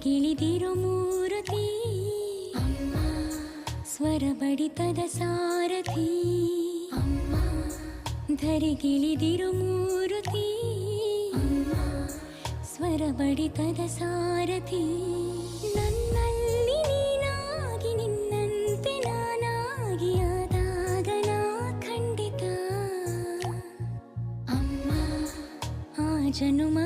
ಧರೆಗಿಳಿದಿರು ಮೂರುತಿ ಅಮ್ಮ, ಸ್ವರ ಬಡಿತದ ಸಾರಥಿ ಅಮ್ಮ, ಧರೆಗಿಳಿದಿರು ಮೂರುತಿ ಅಮ್ಮ, ಸ್ವರ ಬಡಿತದ ಸಾರಥಿ. ನನ್ನಲ್ಲಿ ನೀನಾಗಿ ನಿನ್ನಂತೆ ನಾನಾಗಿ ಆದಾಗ ನಾ ಖಂಡಿತ ಅಮ್ಮ, ಆ ಜನುಮ